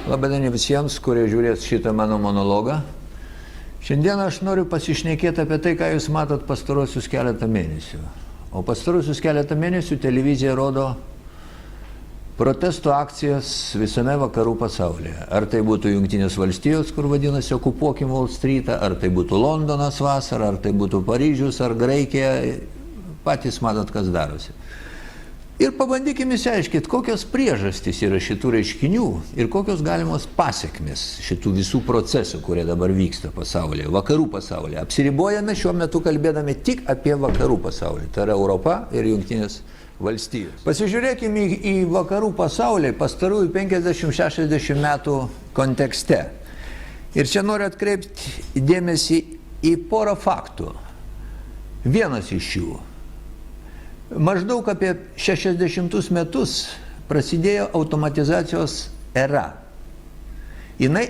Labadiena visiems, kurie žiūrės šitą mano monologą. Šiandien aš noriu pasišnekėti apie tai, ką jūs matot pastarosius keletą mėnesių. O pastarosius keletą mėnesių televizija rodo protesto akcijas visame vakarų pasaulyje. Ar tai būtų Jungtinės valstijos, kur vadinasi okupuokim Wall Streetą, ar tai būtų Londonas vasarą, ar tai būtų Paryžius, ar Graikija. Patys matot, kas darosi. Ir pabandykime išsiaiškinti, kokios priežastys yra šitų reiškinių ir kokios galimos pasekmės šitų visų procesų, kurie dabar vyksta pasaulyje, vakarų pasaulyje. Apsiribojame šiuo metu kalbėdami tik apie vakarų pasaulį, tai yra Europa ir Jungtinės valstijos. Pasižiūrėkime į vakarų pasaulį pastarųjų 50-60 metų kontekste. Ir čia noriu atkreipti dėmesį į porą faktų. Vienas iš jų. Maždaug apie 60 metus prasidėjo automatizacijos era. Jinai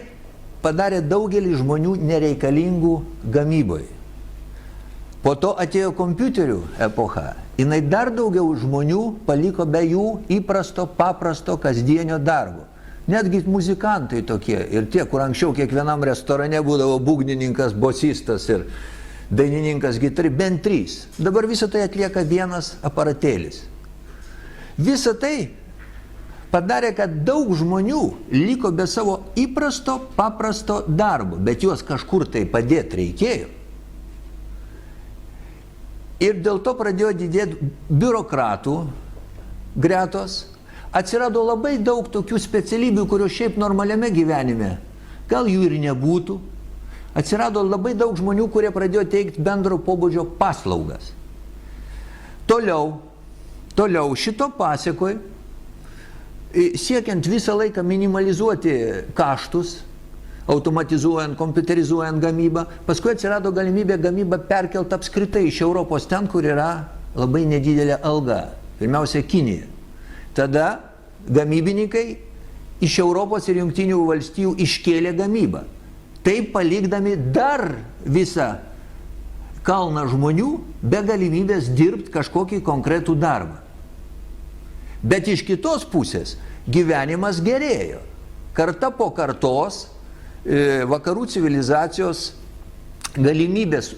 padarė daugelį žmonių nereikalingų gamyboj. Po to atėjo kompiuterių epocha. Jinai dar daugiau žmonių paliko be jų įprasto, paprasto, kasdienio darbo. Netgi muzikantai tokie ir tie, kur anksčiau kiekvienam restorane būdavo būgnininkas, bosistas ir dainininkas gitari, bent 3. Dabar visą tai atlieka vienas aparatėlis. Visą tai padarė, kad daug žmonių liko be savo įprasto, paprasto darbo, bet juos kažkur tai padėti reikėjo. Ir dėl to pradėjo didėti biurokratų gretos. Atsirado labai daug tokių specialybių, kurios šiaip normaliame gyvenime gal jų ir nebūtų. Atsirado labai daug žmonių, kurie pradėjo teikti bendro pobūdžio paslaugas. Toliau šito pasekoj, siekiant visą laiką minimalizuoti kaštus, automatizuojant, kompiuterizuojant gamybą, paskui atsirado galimybė gamybą perkelti apskritai iš Europos ten, kur yra labai nedidelė alga, pirmiausia Kinija. Tada gamybininkai iš Europos ir Jungtinių valstijų iškėlė gamybą. Taip palikdami dar visą kalną žmonių be galimybės dirbti kažkokį konkretų darbą. Bet iš kitos pusės gyvenimas gerėjo. Karta po kartos vakarų civilizacijos galimybės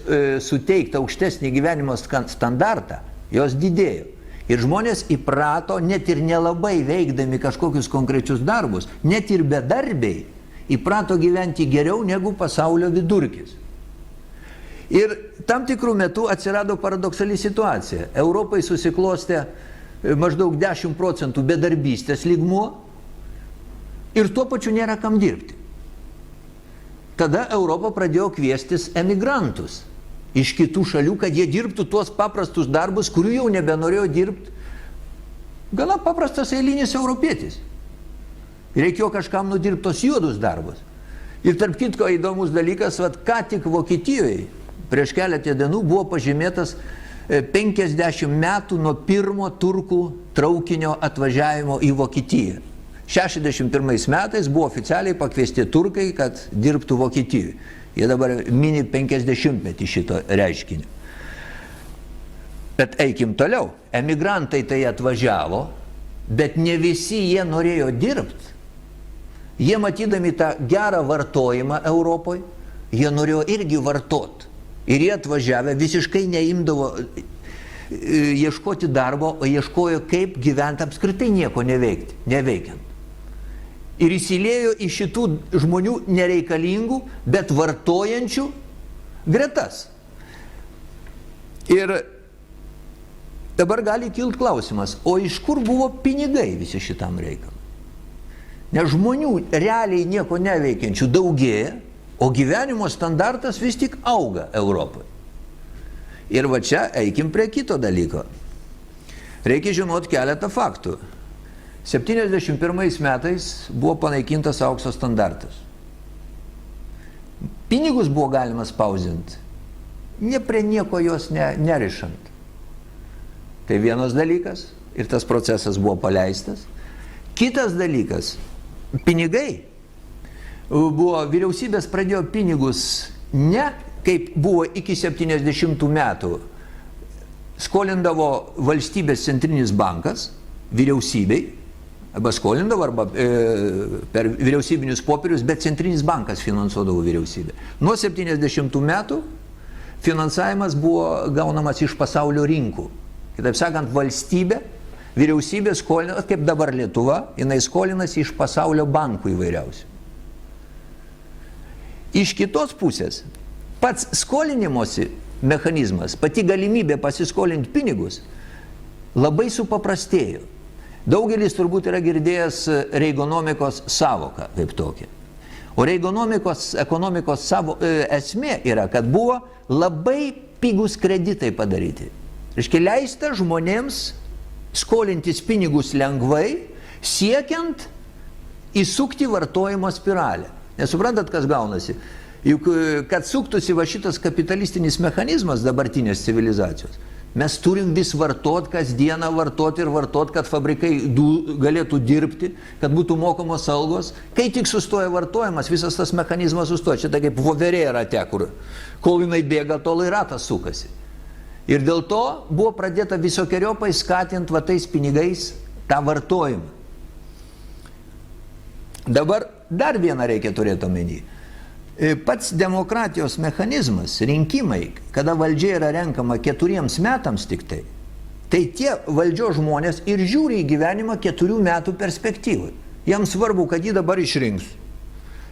suteikti aukštesnį gyvenimo standartą, jos didėjo. Ir žmonės įprato, net ir nelabai veikdami kažkokius konkrečius darbus, net ir bedarbiai, įprato gyventi geriau negu pasaulio vidurkis. Ir tam tikrų metų atsirado paradoksali situacija. Europai susiklostė maždaug 10% bedarbystės lygmuo ir tuo pačiu nėra kam dirbti. Tada Europa pradėjo kviestis emigrantus iš kitų šalių, kad jie dirbtų tuos paprastus darbus, kurių jau nebenorėjo dirbti gana paprastas eilinis europietis. Reikėjo kažkam nudirbti tos juodus darbus. Ir tarp kitko įdomus dalykas, ką tik Vokietijoje prieš keletą dienų buvo pažymėtas 50 metų nuo pirmo turkų traukinio atvažiavimo į Vokietiją. 61 metais buvo oficialiai pakviesti turkai, kad dirbtų Vokietijoje. Jie dabar mini 50-metį šito reiškinio. Bet eikim toliau. Emigrantai tai atvažiavo, bet ne visi jie norėjo dirbti. Jie matydami tą gerą vartojimą Europoje, jie norėjo irgi vartoti. Ir jie atvažiavę visiškai neimdavo ieškoti darbo, o ieškojo kaip gyventi apskritai nieko neveikiant. Ir įsiliejo į šitų žmonių nereikalingų, bet vartojančių gretas. Ir dabar gali kilti klausimas, o iš kur buvo pinigai visi šitam reikalui? Nes žmonių realiai nieko neveikiančių daugėja, o gyvenimo standartas vis tik auga Europoje. Ir va čia eikim prie kito dalyko. Reikia žinoti keletą faktų. 71 metais buvo panaikintas aukso standartas. Pinigus buvo galima spausdinti, ne prie nieko jos nerišant. Tai vienas dalykas ir tas procesas buvo paleistas. Kitas dalykas, pinigai buvo, vyriausybės pradėjo pinigus ne kaip buvo iki 70 metų, skolindavo valstybės centrinis bankas vyriausybei, arba skolindavo, arba per vyriausybinius popierius, bet Centrinis bankas finansuodavo vyriausybę. Nuo 70 metų finansavimas buvo gaunamas iš pasaulio rinkų. Kitaip sakant, valstybė, vyriausybė skolina, kaip dabar Lietuva, jinai skolinasi iš pasaulio bankų įvairiausių. Iš kitos pusės, pats skolinimosi mechanizmas, pati galimybė pasiskolinti pinigus, labai supaprastėjo. Daugelis turbūt yra girdėjęs reigonomikos savoką kaip tokia. O reigonomikos ekonomikos esmė yra, kad buvo labai pigus kreditai padaryti. Reiškia, leista žmonėms skolintis pinigus lengvai, siekiant įsukti vartojimo spiralę. Nesuprantat, kas gaunasi? Juk, kad suktųsi va šitas kapitalistinis mechanizmas dabartinės civilizacijos, mes turim vis vartot, kasdieną vartot ir vartot, kad fabrikai galėtų dirbti, kad būtų mokamos algos. Kai tik sustoja vartojimas, visas tas mechanizmas sustoja. Čia tai kaip voverė rate, kur kol jinai bėga, tol ir ratas sukasi. Ir dėl to buvo pradėta visokiojopai skatinti va tais pinigais tą vartojimą. Dabar dar vieną reikia turėti omeny. Pats demokratijos mechanizmas, rinkimai, kada valdžia yra renkama 4 metams tik tai tie valdžios žmonės ir žiūri į gyvenimą 4 metų perspektyvai. Jam svarbu, kad jį dabar išrinks.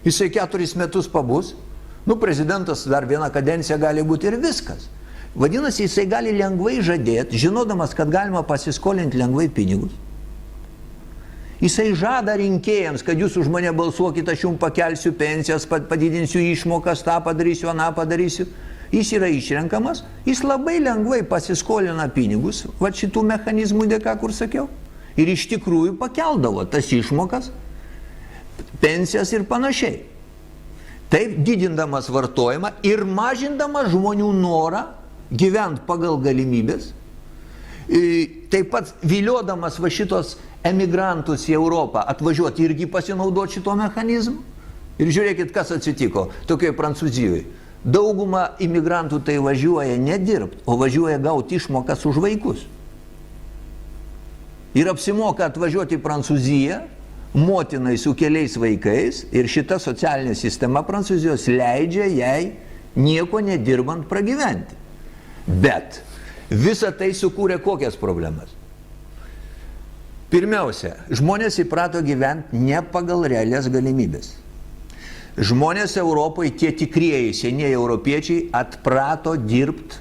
Jisai 4 metus pabus, prezidentas dar vieną kadenciją gali būti ir viskas. Vadinasi, jisai gali lengvai žadėti, žinodamas, kad galima pasiskolinti lengvai pinigus. Jisai žada rinkėjams, kad jūs už mane balsuokite, aš jums pakelsiu pensijas, padidinsiu išmokas, tą padarysiu, aną padarysiu. Jis yra išrenkamas, jis labai lengvai pasiskolina pinigus, va šitų mechanizmų dėka, kur sakiau, ir iš tikrųjų pakeldavo tas išmokas, pensijas ir panašiai. Taip didindamas vartojimą ir mažindamas žmonių norą gyventi pagal galimybės, taip pat viliodamas va šitos emigrantus į Europą atvažiuoti irgi pasinaudoti šito mechanizmu. Ir žiūrėkit, kas atsitiko tokioje Prancūzijoje. Dauguma imigrantų tai važiuoja nedirbti, o važiuoja gauti išmokas už vaikus. Ir apsimoka atvažiuoti į Prancūziją, motinai su keliais vaikais, ir šita socialinė sistema Prancūzijos leidžia jai nieko nedirbant pragyventi. Bet visa tai sukūrė kokias problemas? Pirmiausia, žmonės įprato gyventi ne pagal realias galimybės. Žmonės Europoje, tie tikrieji, senieji europiečiai, atprato dirbti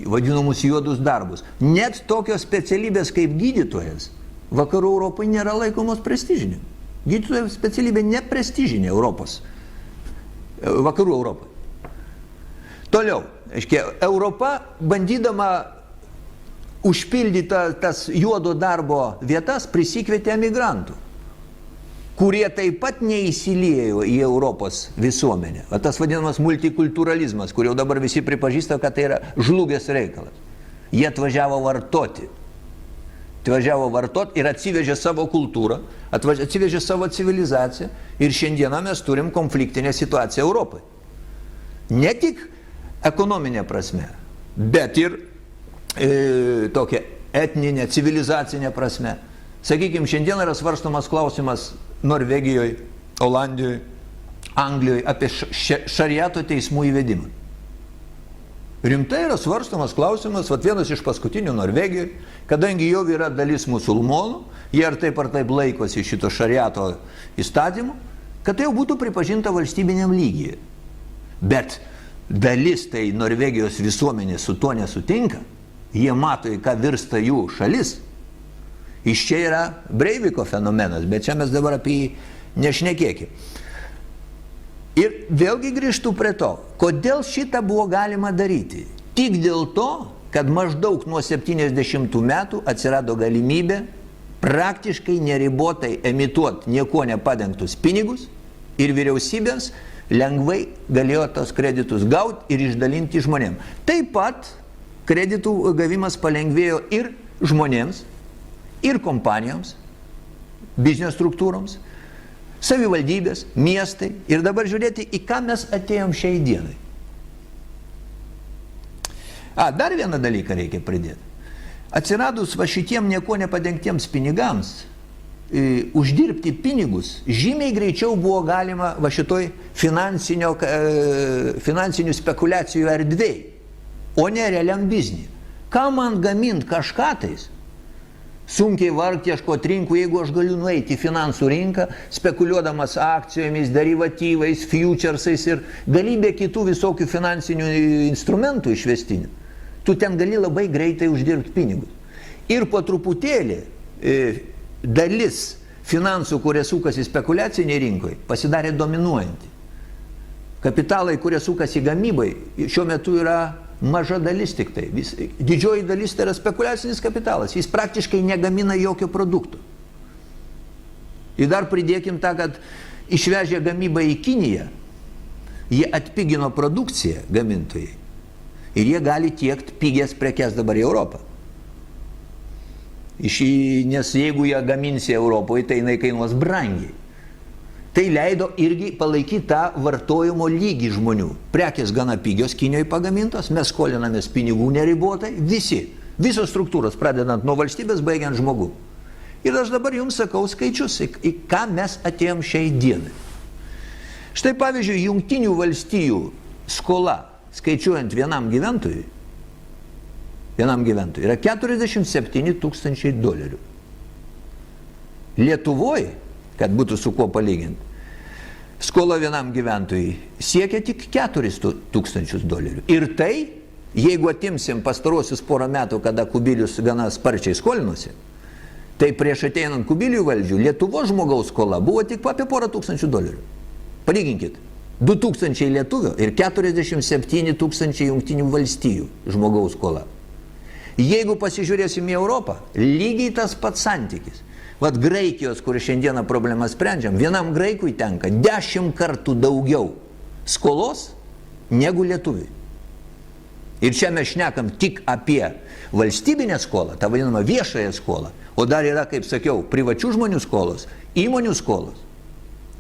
vadinamus juodus darbus. Net tokios specialybės kaip gydytojas vakarų Europoje nėra laikomos prestižinė. Gydytojo specialybė neprestižinė Europos, vakarų Europoje. Toliau, Europa, bandydama užpildyti tas juodo darbo vietas, prisikvietė emigrantų, kurie taip pat neįsiliejo į Europos visuomenę. O tas vadinamas multikulturalizmas, kur jau dabar visi pripažįsta, kad tai yra žlugęs reikalas. Jie atvažiavo vartoti. Atvažiavo vartoti ir atsivežė savo kultūrą, atsivežė savo civilizaciją ir šiandieną mes turim konfliktinę situaciją Europoje. Ne tik ekonominė prasme, bet ir tokia etninė, civilizacinė prasme. Sakykime, šiandien yra svarstomas klausimas Norvegijoje, Olandijoje, Anglijoje apie šariato teismų įvedimą. Rimtai yra svarstomas klausimas, vienas iš paskutinių Norvegijoje, kadangi jau yra dalis musulmonų, jie ar taip laikosi šito šariato įstatymų, kad tai jau būtų pripažinta valstybiniam lygyje. Bet dalis tai Norvegijos visuomenė su tuo nesutinka. Jie mato, į ką virsta jų šalis. Iš čia yra Breiviko fenomenas, bet čia mes dabar apie jį nešnekėkime. Ir vėlgi grįžtu prie to, kodėl šitą buvo galima daryti. Tik dėl to, kad maždaug nuo 70 metų atsirado galimybė praktiškai neribotai emituoti nieko nepadengtus pinigus ir vyriausybės lengvai galėjo tos kreditus gauti ir išdalinti žmonėm. Taip pat kreditų gavimas palengvėjo ir žmonėms, ir kompanijoms, biznio struktūroms, savivaldybės, miestai. Ir dabar žiūrėti, į ką mes atėjom šiai dienai. Dar vieną dalyką reikia pridėti. Atsiradus va šitiem nieko nepadengtiems pinigams, uždirbti pinigus žymiai greičiau buvo galima va šitoj finansinių spekulacijų erdvėj, o ne realiam biznį. Ką man gamint kažką tais? Sunkiai vargti, ieškoti rinkų, jeigu aš galiu nueiti į finansų rinką, spekuliuodamas akcijomis, derivatyvais, futuresais ir galybė kitų visokių finansinių instrumentų išvestinių. Tu ten gali labai greitai uždirbti pinigus. Ir po truputėlį dalis finansų, kurie sukasi spekuliaciniai rinkoje, pasidarė dominuojanti. Kapitalai, kurie sukasi gamybai, šiuo metu yra maža dalis tik tai. Didžioji dalis tai yra spekuliacinis kapitalas. Jis praktiškai negamina jokio produkto. Ir dar pridėkim tą, kad išvežė gamybą į Kiniją, jie atpigino produkciją gamintojai. Ir jie gali tiekti pigias prekes dabar į Europą. Nes jeigu jie gaminsi Europoje, tai jinai kainuos brangiai. Tai leido irgi palaikyti tą vartojimo lygį žmonių. Prekės gana pigios Kinijoje pagamintos, mes skolinamės pinigų neribotai, visos struktūros, pradedant nuo valstybės, baigiant žmogų. Ir aš dabar jums sakau skaičius, į ką mes atėjom šiai dienai. Štai pavyzdžiui, Jungtinių valstijų skola, skaičiuojant vienam gyventojui, yra 47 tūkstančiai dolerių. Lietuvoje, kad būtų su kuo palyginti, skola vienam gyventojui siekia tik 4 tūkstančius dolerių. Ir tai, jeigu atimsim pastarosius porą metų, kada Kubilius gana sparčiai skolinosi, tai prieš ateinant Kubiliui valdžių, Lietuvos žmogaus skola buvo tik apie porą tūkstančių dolerių. Palyginkit, 2000 lietuvio ir 47 tūkstančiai Jungtinių valstijų žmogaus skola. Jeigu pasižiūrėsim į Europą, lygiai tas pats santykis. Vat Graikijos, kur šiandieną problemą sprendžiam, vienam graikui tenka 10 kartų daugiau skolos negu lietuviui. Ir čia mes šnekam tik apie valstybinę skolą, tą vadinamą viešąją skolą, o dar yra, kaip sakiau, privačių žmonių skolos, įmonių skolos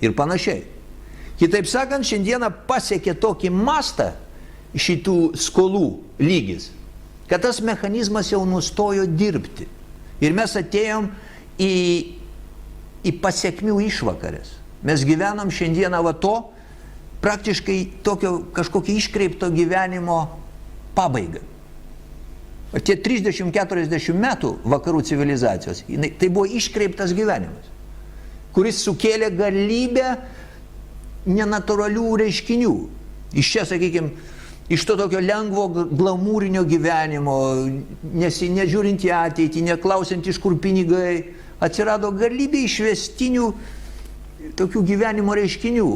ir panašiai. Kitaip sakant, šiandieną pasiekė tokį mastą šitų skolų lygis, kad tas mechanizmas jau nustojo dirbti. Ir mes atėjom į pasiekmių išvakarės. Mes gyvenam šiandieną va to, praktiškai tokio kažkokio iškreipto gyvenimo pabaigą. Tie 30-40 metų vakarų civilizacijos, tai buvo iškreiptas gyvenimas, kuris sukėlė galybę nenatūralių reiškinių. Iš čia, sakykime, iš to tokio lengvo glamūrinio gyvenimo, nežiūrint į ateitį, neklausiant iš kur pinigai, atsirado galybė išvestinių tokių gyvenimo reiškinių,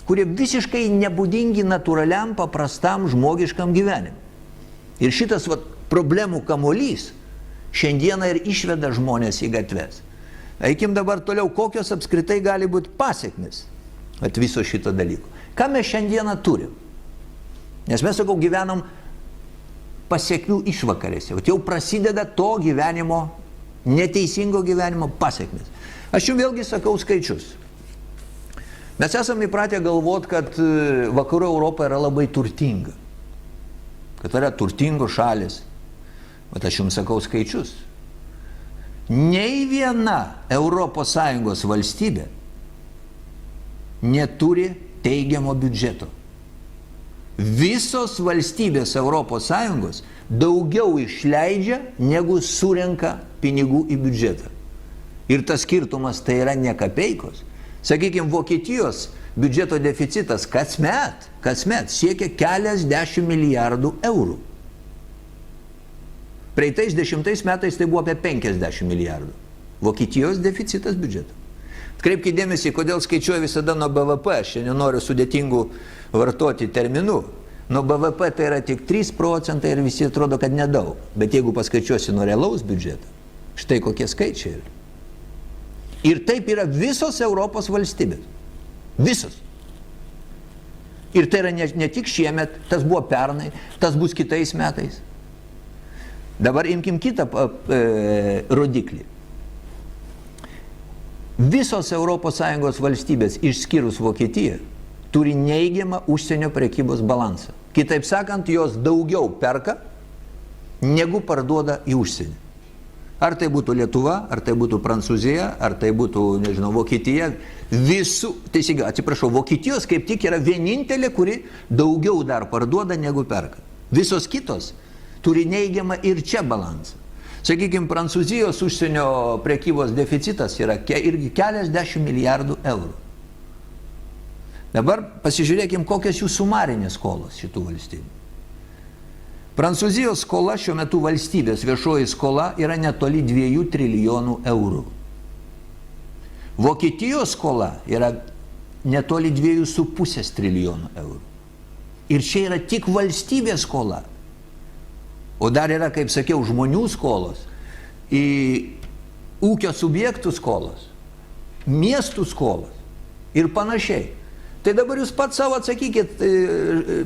kurie visiškai nebūdingi natūraliam, paprastam, žmogiškam gyvenimui. Ir šitas problemų kamuolys šiandieną ir išveda žmonės į gatves. Eikim dabar toliau, kokios apskritai gali būti pasekmės viso šito dalyko. Ką mes šiandieną turim? Nes mes, sakau, gyvenam pasiekmių išvakarėse. Jau prasideda to gyvenimo, neteisingo gyvenimo pasiekmes. Aš jums vėlgi sakau skaičius. Mes esame įpratę galvoti, kad vakarų Europa yra labai turtinga. Kad yra turtingos šalis. Bet aš jums sakau skaičius. Nei viena ES valstybė neturi teigiamo biudžeto. Visos valstybės ES daugiau išleidžia, negu surenka pinigų į biudžetą. Ir tas skirtumas tai yra ne kapeikos. Sakykime, Vokietijos biudžeto deficitas kasmet siekia keliasdešimt milijardų eurų. Praeitais 10 metais tai buvo apie 50 milijardų. Vokietijos deficitas biudžeto. Kreipkite dėmesį, kodėl skaičiuoju visada nuo BVP, aš nenoriu sudėtingų vartoti terminų. Nuo BVP tai yra tik 3% ir visi atrodo, kad nedaug. Bet jeigu paskaičiuosi nuo realaus biudžeto, štai kokie skaičiai yra. Ir taip yra visos Europos valstybės. Visos. Ir tai yra ne tik šiemet, tas buvo pernai, tas bus kitais metais. Dabar imkim kitą rodiklį. Visos ES valstybės, išskyrus Vokietiją, turi neigiamą užsienio prekybos balansą. Kitaip sakant, jos daugiau perka, negu parduoda į užsienį. Ar tai būtų Lietuva, ar tai būtų Prancūzija, ar tai būtų, nežinau, Vokietija, teisingai, atsiprašau, Vokietijos kaip tik yra vienintelė, kuri daugiau dar parduoda negu perka. Visos kitos turi neigiamą ir čia balansą. Sakykime, Prancūzijos užsienio prekybos deficitas yra irgi keliasdešimt milijardų eurų. Dabar pasižiūrėkim, kokios jų sumarinės skolos šitų valstybių. Prancūzijos skola šiuo metu valstybės viešoji skola yra netoli 2 trilijonų eurų. Vokietijos skola yra netoli 2,5 trilijonų eurų. Ir čia yra tik valstybės skola. O dar yra, kaip sakiau, žmonių skolos, ūkio subjektų skolos, miestų skolos ir panašiai. Tai dabar jūs pats savo atsakykit,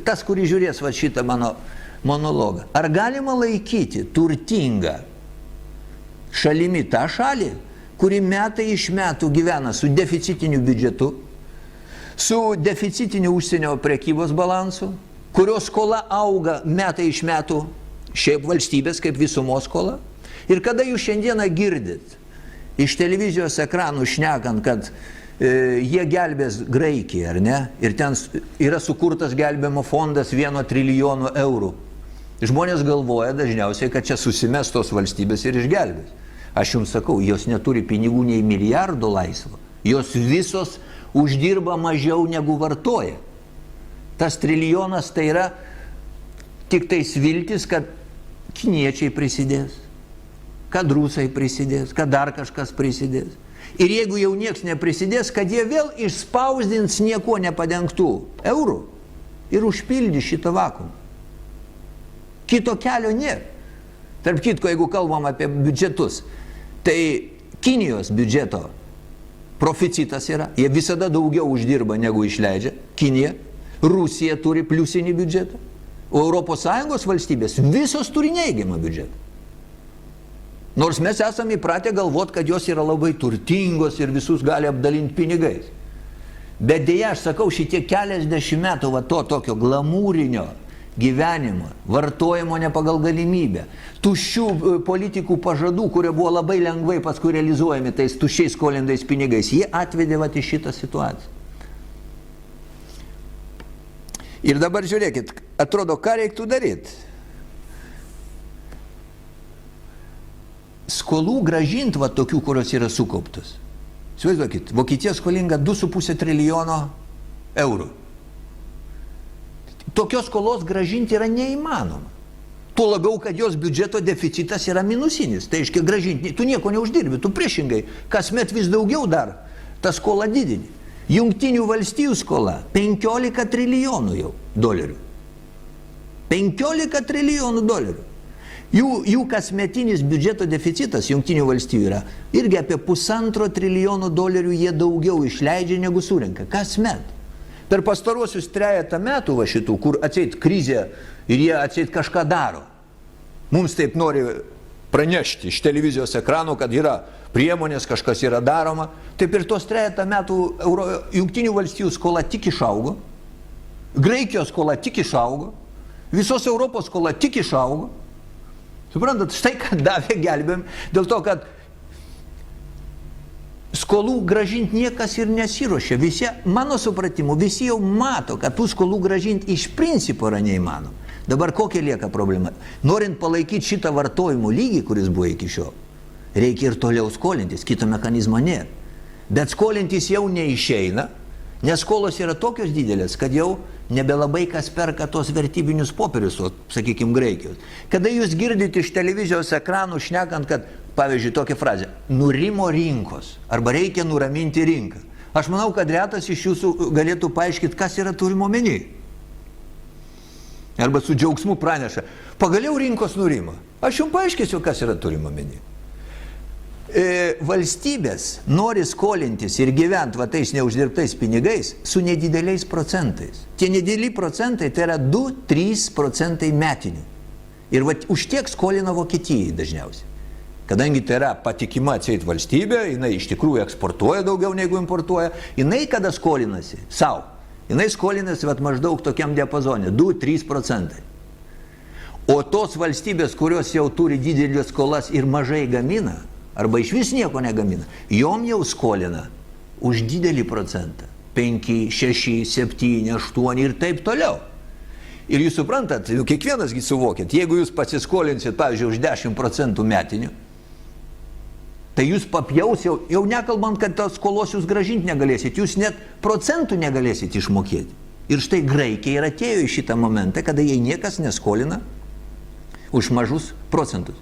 tas, kuris žiūrės va šitą mano monologą. Ar galima laikyti turtingą šalimi tą šalį, kuri metai iš metų gyvena su deficitiniu biudžetu, su deficitiniu užsienio prekybos balansu, kurios skola auga metai iš metų, šiaip valstybės kaip visumos skola? Ir kada jūs šiandieną girdit iš televizijos ekranų šnekant, kad jie gelbės Graikiją, ar ne? Ir ten yra sukurtas gelbėjimo fondas 1 trilijono eurų. Žmonės galvoja dažniausiai, kad čia susimes tos valstybės ir išgelbės. Aš jums sakau, jos neturi pinigų nei milijardo laisvo. Jos visos uždirba mažiau negu vartoja. Tas trilijonas tai yra tik tais viltis, kad kiniečiai prisidės, kad rusai prisidės, kad dar kažkas prisidės. Ir jeigu jau nieks neprisidės, kad jie vėl išspausdins nieko nepadengtų eurų ir užpildys šitą vakuumą. Kito kelio nėra. Tarp kitko, jeigu kalbam apie biudžetus, tai Kinijos biudžeto proficitas yra, jie visada daugiau uždirba negu išleidžia, Kinija, Rusija turi pliusinį biudžetą, o ES valstybės visos turi neigiamą biudžetą. Nors mes esame įpratę galvoti, kad jos yra labai turtingos ir visus gali apdalinti pinigais. Bet dėja, aš sakau, šitie keliasdešimt metų va to tokio glamūrinio gyvenimo, vartojimo ne pagal galimybę, tuščių politikų pažadų, kurie buvo labai lengvai paskui realizuojami tais tuščiais skolindais pinigais, jie atvedė vat į šitą situaciją. Ir dabar žiūrėkit, atrodo, ką reiktų daryti? Skolų gražinti, va tokių, kurios yra sukauptos. Įsivaizduokit, Vokietija skolinga 2,5 trilijono eurų. Tokios skolos gražinti yra neįmanoma. Tuo labiau, kad jos biudžeto deficitas yra minusinis. Tai aiškiai gražinti, tu nieko neuždirbi, tu priešingai, kasmet vis daugiau dar tą skolą didini. Jungtinių valstijų skola 15 trilijonų jau dolerių. 15 trilijonų dolerių. Jų kasmetinis biudžeto deficitas Jungtinių valstijų yra irgi apie 1,5 trilijono dolerių jie daugiau išleidžia negu surenka. Kasmet. Per pastaruosius 3 metų va šitų, kur atseit krizė ir jie atseit kažką daro. Mums taip nori pranešti iš televizijos ekranų, kad yra priemonės, kažkas yra daroma. Taip ir tos 3 metų Jungtinių valstijų skola tik išaugo, Graikijos skola tik išaugo, visos Europos skola tik išaugo. Suprantat, štai kad davė gelbėjim, dėl to, kad skolų gražinti niekas ir nesiruošia. Visi, mano supratimu, visi jau mato, kad tų skolų gražinti iš principo yra neįmanoma. Dabar kokia lieka problema? Norint palaikyti šitą vartojimo lygį, kuris buvo iki šiol, reikia ir toliau skolintis, kito mechanizmo nėra. Bet skolintis jau neišeina, nes skolos yra tokios didelės, kad jau nebelabai kas perka tos vertybinius popierius, sakykime, Graikijos. Kada jūs girdite iš televizijos ekranų šnekant, kad, pavyzdžiui, tokia frazė, nurimo rinkos, arba reikia nuraminti rinką. Aš manau, kad retas iš jūsų galėtų paaiškinti, kas yra turimo omeny. Arba su džiaugsmu praneša, pagaliau rinkos nurimo. Aš jums paaiškinsiu, kas yra turimo omeny. Valstybės nori skolintis ir gyventi va tais neuždirbtais pinigais su nedideliais procentais. Tie nedideli procentai tai yra 2-3 procentai metinių. Ir va už tiek skolina Vokietijai dažniausiai. Kadangi tai yra patikima atseit valstybė, jinai iš tikrųjų eksportuoja daugiau negu importuoja, jinai kada skolinasi savo, jinai skolinasi vat maždaug tokiam diapazone 2-3 procentai. O tos valstybės, kurios jau turi didelės skolas ir mažai gamina, arba iš vis nieko negamina, jom jau skolina už didelį procentą. 5, 6, 7, 8 ir taip toliau. Ir jūs suprantat, kiekvienasgi suvokėt, jeigu jūs pasiskolinsit, pavyzdžiui, už 10% metinių, tai jūs papjaus jau nekalbant, kad tos skolos jūs gražinti negalėsit, jūs net procentų negalėsit išmokėti. Ir štai Graikija ir atėjo į šitą momentą, kada jai niekas neskolina už mažus procentus.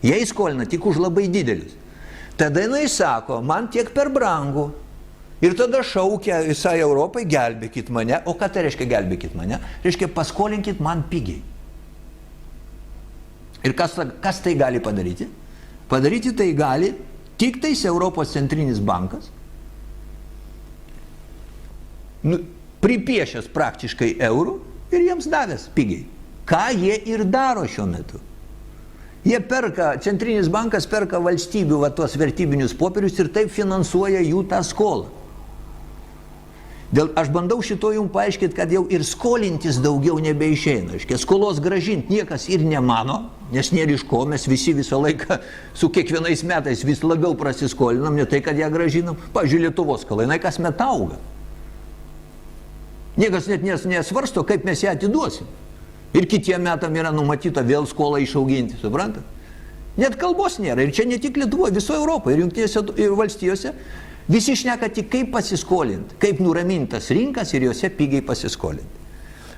Jai skolina tik už labai didelius. Tada jinai sako, man tiek per brangu. Ir tada šaukia visai Europai, gelbėkit mane. O ką tai reiškia gelbėkit mane? Reiškia, paskolinkit man pigiai. Ir kas tai gali padaryti? Padaryti tai gali tik tais Europos centrinis bankas, pripiešęs praktiškai eurų ir jiems davęs pigiai. Ką jie ir daro šiuo metu? Jie perka, centrinis bankas perka valstybių tuos vertybinius popierius ir taip finansuoja jų tą skolą. Aš bandau šito jums paaiškinti, kad jau ir skolintis daugiau nebeišeina. Skolos grąžinti niekas ir nemano, nes nėra iš ko, mes visi visą laiką su kiekvienais metais vis labiau prasiskolinam, ne tai, kad ją grąžinam. Pavyzdžiui, Lietuvos skola, jinai kasmet auga. Niekas net nesvarsto, kaip mes ją atiduosim. Ir kitiem metam yra numatyta vėl skolą išauginti, suprantat? Net kalbos nėra. Ir čia ne tik Lietuvoje, visoje Europoje ir Jungtinėse valstijose. Visi šneka tik kaip pasiskolinti, kaip nuramintas rinkas ir juose pigiai pasiskolinti.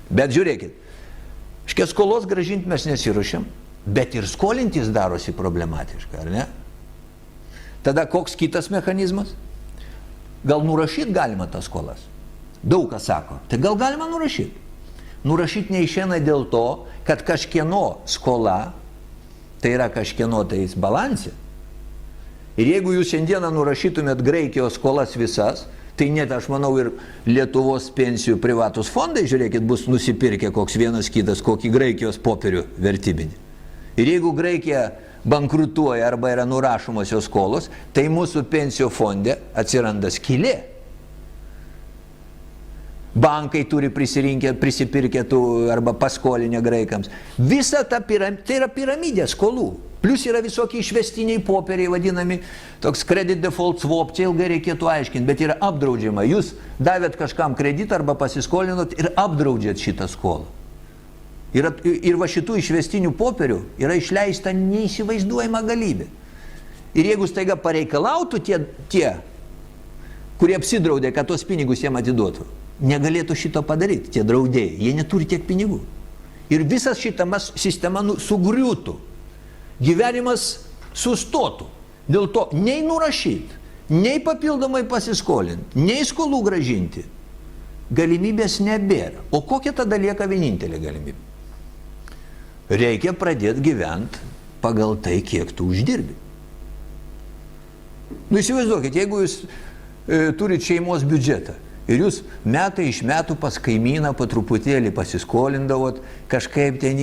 Bet žiūrėkit, skolos grąžinti mes nesiruošiam, bet ir skolintis darosi problematiška, ar ne? Tada koks kitas mechanizmas? Gal nurašyti galima tas skolas? Daug kas sako, tai gal galima nurašyti. Nurašyti neišeina dėl to, kad kažkieno skola, tai yra kažkieno tais balansė. Ir jeigu jūs šiandieną nurašytumėt Graikijos skolas visas, tai net, aš manau, ir Lietuvos pensijų privatus fondai, žiūrėkit, bus nusipirkę koks vienas kitas, kokį Graikijos popierių vertybinį. Ir jeigu Graikija bankrutuoja arba yra nurašomos jos skolos, tai mūsų pensijų fonde atsiranda skylė. Bankai turi prisipirkę tų arba paskolinę graikams. Visa ta tai yra piramidė skolų. Plius yra visokie išvestiniai popieriai vadinami, toks credit default swap, čia ilgai reikėtų aiškinti, bet yra apdraudžiama. Jūs davėt kažkam kreditą arba pasiskolinot ir apdraudžiat šitą skolą. Ir va šitų išvestinių popierių yra išleista neįsivaizduojama galybė. Ir jeigu staiga pareikalautų tie, kurie apsidraudė, kad tos pinigus jiem atiduotų, negalėtų šito padaryti, tie draudėjai, jie neturi tiek pinigų. Ir visas šita sistema sugriūtų. Gyvenimas sustotų. Dėl to nei nurašyti, nei papildomai pasiskolinti, nei skolų gražinti, galimybės nebėra. O kokia tada lieka vienintelė galimybė? Reikia pradėti gyventi pagal tai, kiek tu uždirbi. Įsivaizduokit, jeigu jūs turit šeimos biudžetą ir jūs metai iš metų pas kaimyną po truputėlį pasiskolindavot, kažkaip ten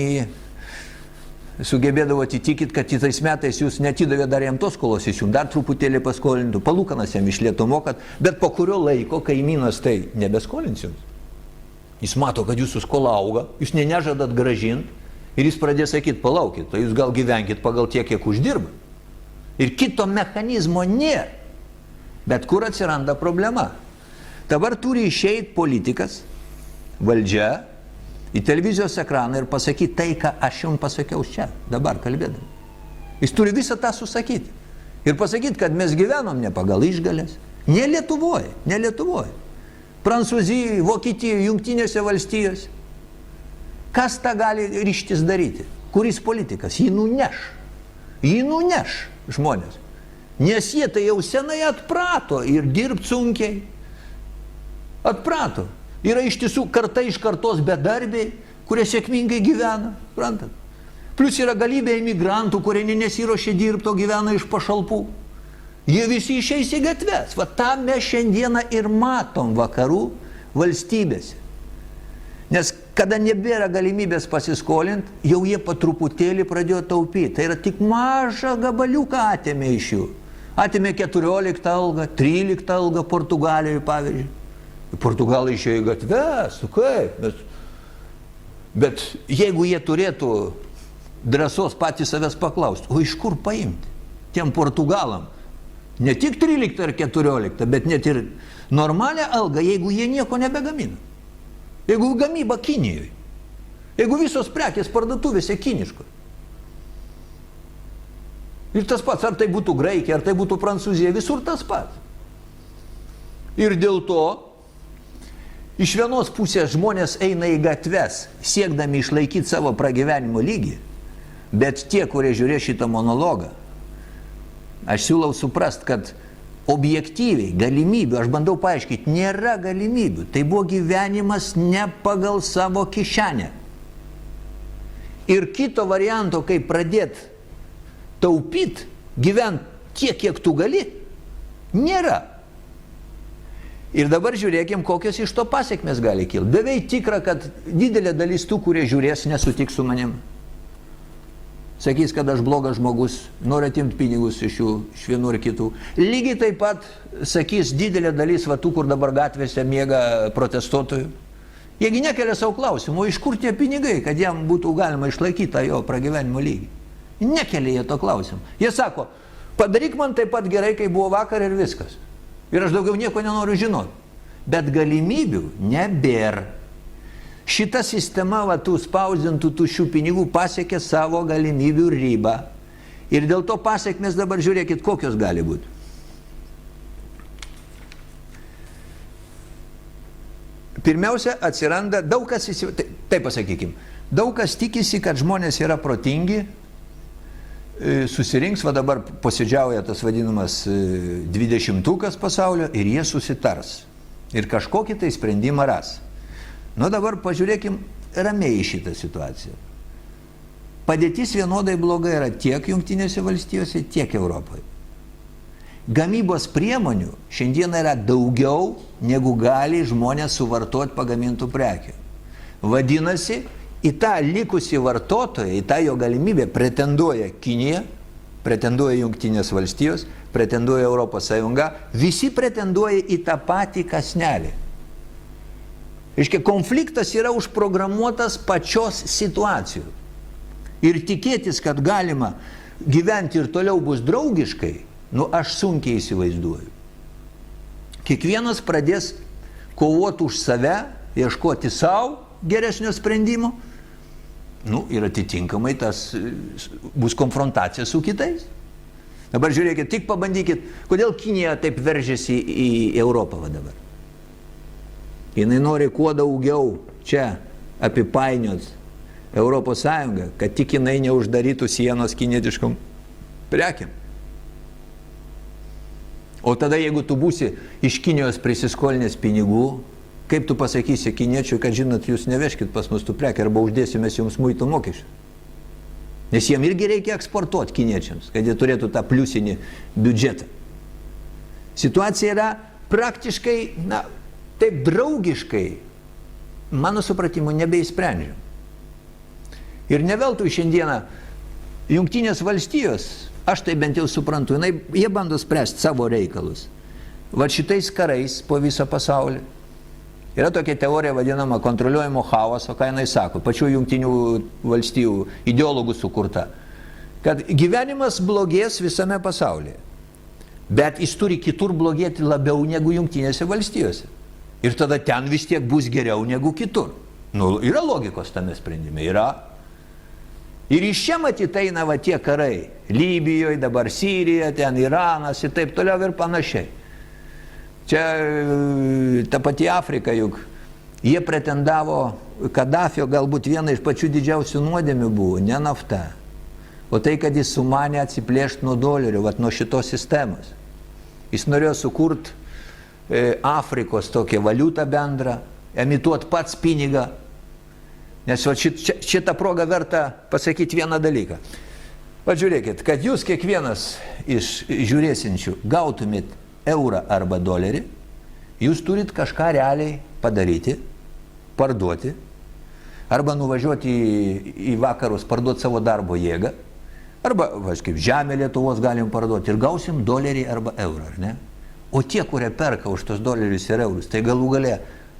sugebėdavot įtikit, kad kitais metais jūs netidavė dar jam tos skolos, jis jums dar truputėlį paskolintų, palūkanas jam iš lėto mokat, bet po kurio laiko kaimynas tai nebeskolins jums. Jis mato, kad jūsų skola auga, jūs nežadat grąžinti ir jis pradės sakyti, palaukit, tai jūs gal gyvenkit pagal tiek, kiek uždirba. Ir kito mechanizmo nėra. Bet kur atsiranda problema? Dabar turi išeiti politikas, valdžia, į televizijos ekraną ir pasakyti tai, ką aš jums pasakiau čia, dabar kalbėdami. Jis turi visą tą susakyti. Ir pasakyti, kad mes gyvenom ne pagal išgalės. Ne Lietuvoje, ne Lietuvoje. Prancūzijoje, Vokietijoje, Jungtinėse valstijose. Kas tą gali ryžtis daryti? Kuris politikas? Jį nuneš. Jį nuneš žmonės. Nes jie tai jau senai atprato ir dirbti sunkiai. Atprato. Yra iš tiesų karta iš kartos bedarbiai, kurie sėkmingai gyvena, suprantat? Plius yra galybė imigrantų, kurie nesiruošia dirbti, o gyvena iš pašalpų. Jie visi išeis į gatves. Va tą mes šiandieną ir matom vakarų valstybėse. Nes kada nebėra galimybės pasiskolinti, jau jie po truputėlį pradėjo taupyti. Tai yra tik mažą gabaliuką atėmė iš jų. Atėmė 14 algą, 13 algą Portugalijoje, pavyzdžiui. Portugalai išėjo į gatves, kaip? Bet jeigu jie turėtų drąsos patys savęs paklausti, o iš kur paimti tiem Portugalam? Ne tik 13 ar 14, bet net ir normalią algą, jeigu jie nieko nebegamina. Jeigu gamyba Kinijoje. Jeigu visos prekės parduotuvėse kiniškos. Ir tas pats, ar tai būtų Graikija, ar tai būtų Prancūzija, visur tas pats. Ir dėl to iš vienos pusės žmonės eina į gatves, siekdami išlaikyti savo pragyvenimo lygį, bet tie, kurie žiūrė šitą monologą, aš siūlau suprast, kad objektyviai galimybių, aš bandau paaiškinti, nėra galimybių. Tai buvo gyvenimas ne pagal savo kišenę. Ir kito varianto, kaip pradėti taupyti, gyventi tiek, kiek tu gali, nėra. Ir dabar žiūrėkim, kokios iš to pasiekmes gali kilti. Beveik tikra, kad didelė dalis tų, kurie žiūrės, nesutiks su manim. Sakys, kad aš blogas žmogus, noriu atimti pinigus iš jų, iš vienų ir kitų. Lygiai taip pat sakys didelė dalis tų, kur dabar gatvėse miega protestuotojų. Jiegi nekelia savo klausimų, iš kur tie pinigai, kad jam būtų galima išlaikyti tą jo pragyvenimo lygį. Nekelia jie to klausimų. Jie sako, padaryk man taip pat gerai, kai buvo vakar ir viskas. Ir aš daugiau nieko nenoriu žinoti. Bet galimybių nebėra. Šita sistema, tų spausdintų tuščių pinigų pasiekė savo galimybių ribą. Ir dėl to pasiekmes dabar žiūrėkit, kokios gali būti. Pirmiausia, atsiranda daug kas, taip pasakykim, daug kas tikisi, kad žmonės yra protingi, susirinks, va dabar posėdžiauja tas vadinamas 20-tukas pasaulio ir jie susitars. Ir kažkokį tai sprendimą ras. Nu dabar pažiūrėkim ramiai į šitą situaciją. Padėtis vienodai blogai yra tiek Jungtinėse valstijose, tiek Europoje. Gamybos priemonių šiandien yra daugiau, negu gali žmonės suvartoti pagamintų prekių. Vadinasi, į tą likusį vartotoją, į tą jo galimybę pretenduoja Kinija, pretenduoja Jungtinės valstijos, pretenduoja Europos Sąjunga, visi pretenduoja į tą patį kąsnelį. Reiškia, konfliktas yra užprogramuotas pačios situacijos. Ir tikėtis, kad galima gyventi ir toliau bus draugiškai, aš sunkiai įsivaizduoju. Kiekvienas pradės kovoti už save, ieškoti savo geresnio sprendimo, ir atitinkamai tas bus konfrontacija su kitais. Dabar žiūrėkit, tik pabandykit, kodėl Kinija taip veržiasi į Europą dabar. Jinai nori kuo daugiau čia apipainiot Europos Sąjungą, kad tik jinai neuždarytų sienos kinietiškom prekiam. O tada, jeigu tu būsi iš Kinijos prisiskolinęs pinigų, kaip tu pasakysi kiniečiui, kad žinot, jūs neveškit pas mus tų prekių, arba uždėsime jums muitų mokesčių. Nes jiem irgi reikia eksportuoti kiniečiams, kad jie turėtų tą pliusinį biudžetą. Situacija yra praktiškai, taip draugiškai, mano supratimu, nebeįsprendžiam. Ir ne veltui šiandieną Jungtinės valstijos, aš tai bent jau suprantu, jie bando spręsti savo reikalus. Va šitais karais po visą pasaulį. Yra tokia teorija vadinama kontroliuojamo chaoso, ką jinai sako, pačių Jungtinių valstijų ideologų sukurta, kad gyvenimas blogės visame pasaulyje, bet jis turi kitur blogėti labiau negu Jungtinėse valstijose. Ir tada ten vis tiek bus geriau negu kitur. Yra logikos tame sprendime, yra. Ir iš čia matyt eina tie karai. Libijoje, dabar Sirija, ten Iranas ir taip toliau ir panašiai. Čia ta pati Afrika juk, jie pretendavo, Kadafio galbūt viena iš pačių didžiausių nuodėmių buvo, ne nafta, o tai, kad jis sumanė atsiplėšti nuo dolerio, nuo šitos sistemos. Jis norėjo sukurti Afrikos tokią valiutą bendrą, emituoti pats pinigą. Nes šitą progą verta pasakyti vieną dalyką. Pažiūrėkit, kad jūs kiekvienas iš žiūrėsinčių gautumėt eurą arba dolerį, jūs turit kažką realiai padaryti, parduoti, arba nuvažiuoti į vakarus, parduoti savo darbo jėgą, arba, kaip žemė Lietuvos galim parduoti ir gausim dolerį arba eurą, ar ne? O tie, kurie perka už tos dolerius ir eurus, tai galų gale,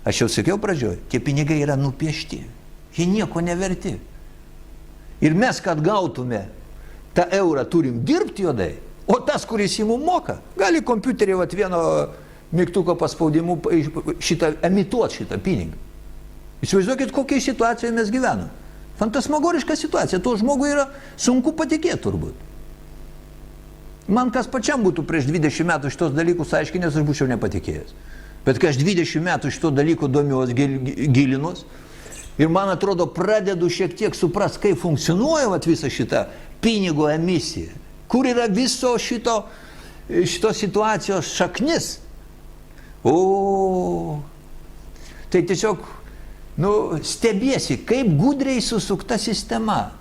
aš jau sakiau pradžioj, tie pinigai yra nupiešti, jie nieko neverti. Ir mes, kad gautume tą eurą, turim dirbti juodai, o tas, kuris jį mums moka, gali kompiuterį vieno mygtuko paspaudimu šitą emituoti šitą pinigą. Įsivaizduokit, kokiai situacijoje mes gyvename. Fantasmagoriška situacija, to žmogui yra sunku patikėti turbūt. Man kas pačiam būtų prieš 20 metų šitos dalykus aiškinęs, aš būčiau nepatikėjęs. Bet kai aš 20 metų šito dalyko domiuos, gilinuos, ir man atrodo, pradedu šiek tiek suprast, kaip funkcionuoja visa šita pinigo emisija, kur yra viso šitos situacijos šaknis. Tai tiesiog, stebiesi, kaip gudriai susukta sistema,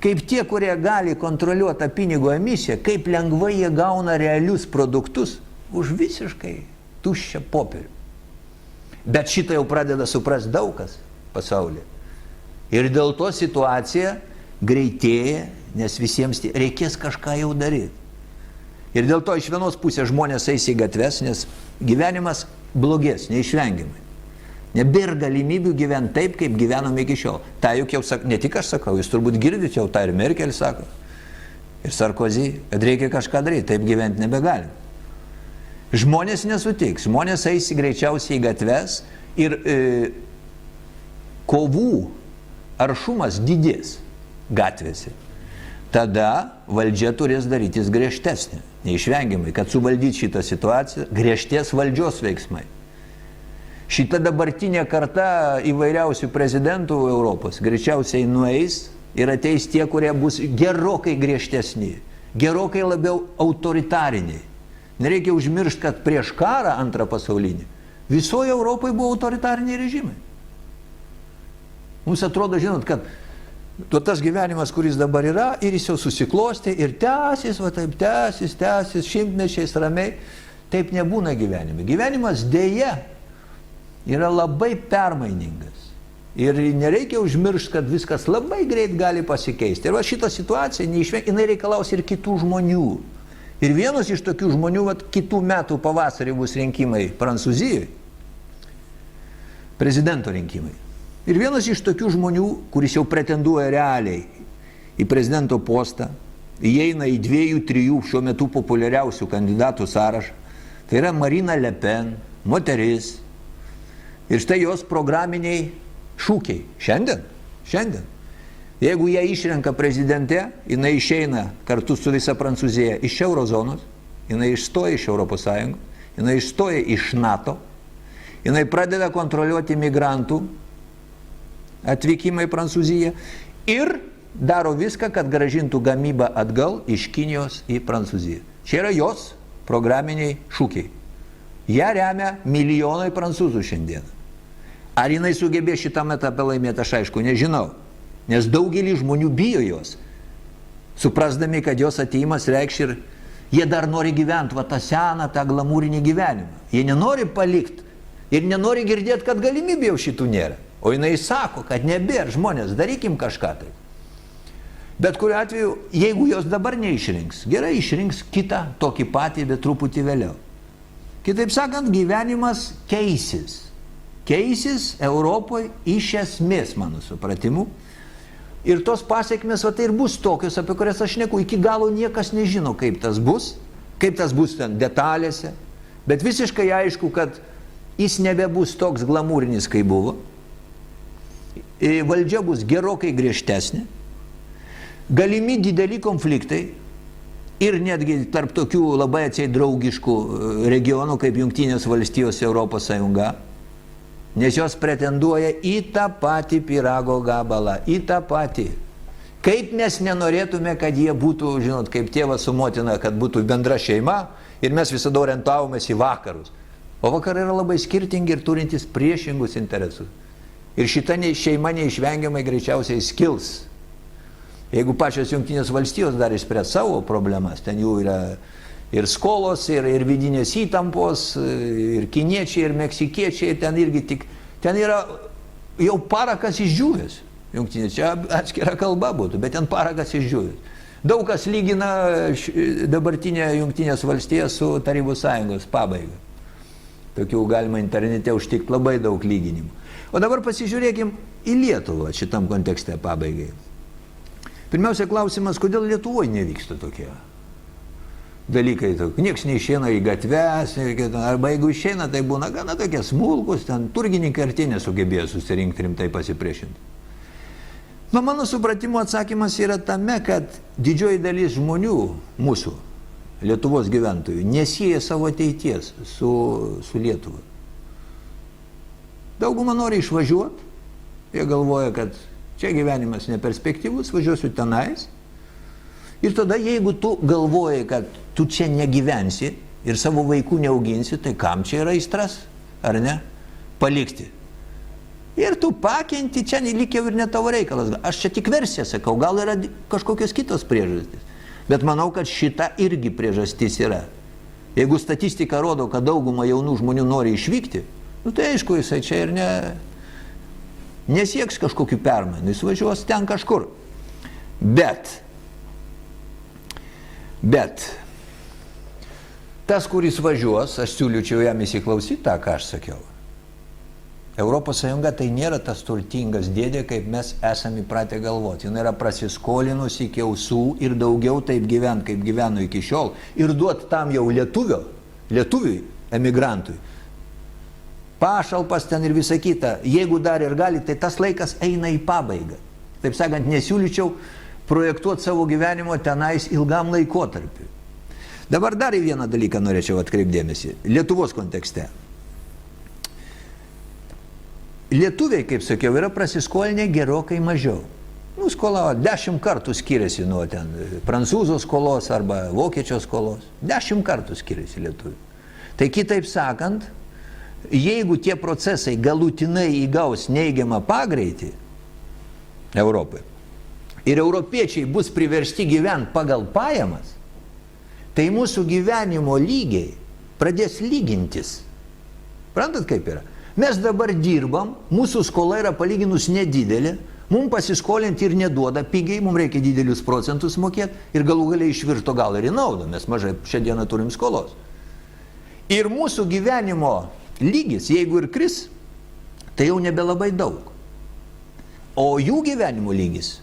kaip tie, kurie gali kontroliuoti tą pinigo emisiją, kaip lengvai jie gauna realius produktus už visiškai tuščią popierių. Bet šitą jau pradeda suprasti daug kas pasaulyje. Ir dėl to situacija greitėja, nes visiems reikės kažką jau daryti. Ir dėl to iš vienos pusės žmonės eis į gatves, nes gyvenimas blogės, neišvengiamai. Nebėra galimybių gyventi taip, kaip gyvenom iki šiol. Ta juk jau ne tik aš sakau, jūs turbūt girdite, jau tą ir Merkel sako, ir Sarkozy, kad reikia kažką daryti, taip gyventi nebegalim. Žmonės nesutiks, žmonės eis greičiausiai į gatves ir kovų aršumas didės gatvėse. Tada valdžia turės darytis griežtesnė, neišvengiamai, kad suvaldyti šitą situaciją, griežtės valdžios veiksmai. Šita dabartinė karta įvairiausių prezidentų Europos greičiausiai nueis ir ateis tie, kurie bus gerokai griežtesni, gerokai labiau autoritariniai. Nereikia užmiršti, kad prieš karą antrą pasaulinį visoje Europoje buvo autoritariniai režimai. Mums atrodo, žinot, kad tas gyvenimas, kuris dabar yra, ir jis jau susiklostė ir tęsis, tęsis, šimtmečiais ramiai. Taip nebūna gyvenime. Gyvenimas dėja yra labai permainingas. Ir nereikia užmiršti, kad viskas labai greit gali pasikeisti. Ir šitą situaciją, jinai reikalaus ir kitų žmonių. Ir vienas iš tokių žmonių, kitų metų pavasarį bus rinkimai Prancūzijoje, prezidento rinkimai. Ir vienas iš tokių žmonių, kuris jau pretenduoja realiai į prezidento postą, įeina į 2-3 šiuo metu populiariausių kandidatų sąrašą, tai yra Marina Le Pen, moteris. Ir štai jos programiniai šūkiai. Šiandien. Jeigu ją išrenka prezidente, jinai išeina kartu su visa Prancūzija iš eurozonos, jinai išstoja iš Europos Sąjungos, jinai išstoja iš NATO, jinai pradeda kontroliuoti migrantų atvykimą į Prancūziją ir daro viską, kad grąžintų gamybą atgal iš Kinijos į Prancūziją. Čia yra jos programiniai šūkiai. Ją remia milijonai prancūzų šiandien. Ar jinai sugebės šitame etape laimėti, aš aišku nežinau. Nes daugelį žmonių bijo jos, suprasdami, kad jos ateimas reikš ir jie dar nori gyventi tą seną, tą glamūrinį gyvenimą. Jie nenori palikti ir nenori girdėti, kad galimybė jau šitų nėra. O jinai sako, kad nebėra, žmonės, darykim kažką tai. Bet kuriuo atveju, jeigu jos dabar neišrinks, gerai išrinks kitą, tokį patį, bet truputį vėliau. Kitaip sakant, gyvenimas keisis. Keisis Europoje iš esmės, mano supratimu. Ir tos pasiekmes tai ir bus tokios, apie kurias aš šneku. Iki galo niekas nežino, kaip tas bus ten detalėse. Bet visiškai aišku, kad jis nebebus toks glamūrinis, kaip buvo. Valdžia bus gerokai griežtesnė. Galimi dideli konfliktai ir netgi tarp tokių labai atsiai draugiškų regionų, kaip Jungtinės valstijos Europos Sąjunga. Nes jos pretenduoja į tą patį pyrago gabalą, į tą patį. Kaip mes nenorėtume, kad jie būtų, žinot, kaip tėvas su motina, kad būtų bendra šeima ir mes visada orientavomės į vakarus. O vakarai yra labai skirtingi ir turintys priešingus interesus. Ir šita šeima neišvengiamai greičiausiai skils. Jeigu pačios Jungtinės valstijos dar išspręs savo problemas, ten jų yra ir skolos, ir vidinės įtampos, ir kiniečiai, ir meksikiečiai, ten yra jau parakas išdžiūvęs. Jungtinės, čia atskira kalba būtų, bet ten parakas išdžiūvęs. Daug kas lygina dabartinę Jungtinės valstijas su Tarybų Sąjungos pabaiga. Tokių galima internete užtikti labai daug lyginimų. O dabar pasižiūrėkim į Lietuvą šitam kontekste pabaigai. Pirmiausia klausimas, kodėl Lietuvoje nevyksta tokie dalykai. Niekas neišeina į gatves, arba jeigu išeina, tai būna gana tokie smulkus, ten turgininkai arti nesugebėjo susirinkti rimtai pasipriešinti. Mano supratimo atsakymas yra tame, kad didžioji dalis žmonių, mūsų, Lietuvos gyventojų, nesieja savo ateities su Lietuva. Dauguma nori išvažiuoti, jie galvoja, kad čia gyvenimas neperspektyvus, važiuosiu tenais. Ir tada, jeigu tu galvoji, kad tu čia negyvensi ir savo vaikų neauginsi, tai kam čia yra aistras, ar ne? Palikti. Ir tu pakenti, čia lyg jau ir ne tavo reikalas. Aš čia tik versiją sakau, gal yra kažkokios kitos priežastys. Bet manau, kad šita irgi priežastis yra. Jeigu statistika rodo, kad dauguma jaunų žmonių nori išvykti, tai aišku, jisai čia ir nesieks kažkokių permainų, jis važiuos ten kažkur. Bet tas, kuris važiuos, aš siūlyčiau jam įsiklausyti tą, ką aš sakiau. Europos Sąjunga tai nėra tas turtingas dėdė, kaip mes esame įpratę galvoti. Jis yra prasiskolinusi iki ausų ir daugiau taip gyvent, kaip gyveno iki šiol. Ir duot tam jau lietuviui, emigrantui, pašalpas ten ir visa kita. Jeigu dar ir gali, tai tas laikas eina į pabaigą. Taip sakant, nesiūlyčiau projektuoti savo gyvenimo tenais ilgam laikotarpiu. Dabar dar į vieną dalyką norėčiau atkreipdėmėsi. Lietuvos kontekste. Lietuviai, kaip sakiau, yra prasiskolinę gerokai mažiau. Skola 10 kartų skiriasi nuo ten prancūzų skolos arba vokiečio skolos. 10 kartų skiriasi lietuviai. Tai kitaip sakant, jeigu tie procesai galutinai įgaus neigiamą pagreitį Europai ir europiečiai bus priversti gyventi pagal pajamas, tai mūsų gyvenimo lygiai pradės lygintis. Prantat, kaip yra? Mes dabar dirbam, mūsų skola yra palyginus nedidelė, mums pasiskolinti ir neduoda pigiai, mums reikia didelius procentus mokėti ir galų galiai išvirto gal ir į naudą, mes mažai šią dieną turim skolos. Ir mūsų gyvenimo lygis, jeigu ir kris, tai jau nebelabai daug. O jų gyvenimo lygis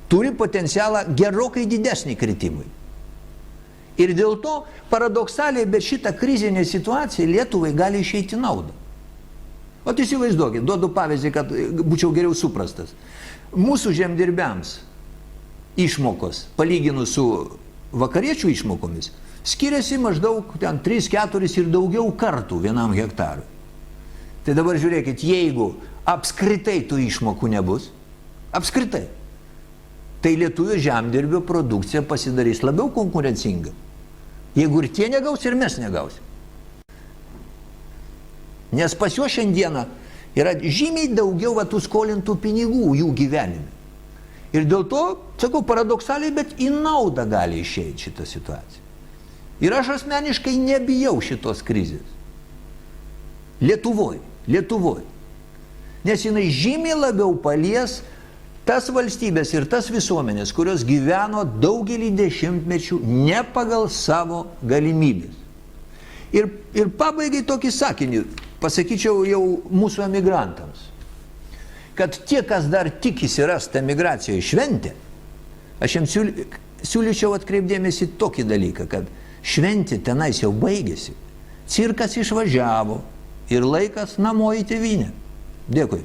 turi potencialą gerokai didesnį kritimui. Ir dėl to, paradoksaliai, bet šitą krizinę situaciją Lietuvai gali išeiti naudą. O įsivaizduokit, duodu pavyzdį, kad būčiau geriau suprastas. Mūsų žemdirbiams išmokos, palyginus su vakariečių išmokomis, skiriasi maždaug 3-4 ir daugiau kartų vienam hektarui. Tai dabar žiūrėkit, jeigu apskritai tų išmokų nebus, apskritai, tai lietuvio žemdirbio produkcija pasidarys labiau konkurencinga. Jeigu ir tie negaus, ir mes negausim. Nes pas juos šiandieną yra žymiai daugiau tų skolintų pinigų jų gyvenime. Ir dėl to, sakau, paradoksaliai, bet į naudą gali išeiti šitą situaciją. Ir aš asmeniškai nebijau šitos krizės. Lietuvoj. Nes jinai žymiai labiau palies tas valstybės ir tas visuomenės, kurios gyveno daugelį dešimtmečių ne pagal savo galimybės. Ir pabaigai tokį sakinį pasakyčiau jau mūsų emigrantams, kad tie, kas dar tikisi rasti emigracijoje šventę, aš jiems siūlyčiau atkreipdėmėsi tokį dalyką, kad šventė tenais jau baigėsi, cirkas išvažiavo ir laikas namo į tėvynę. Dėkui.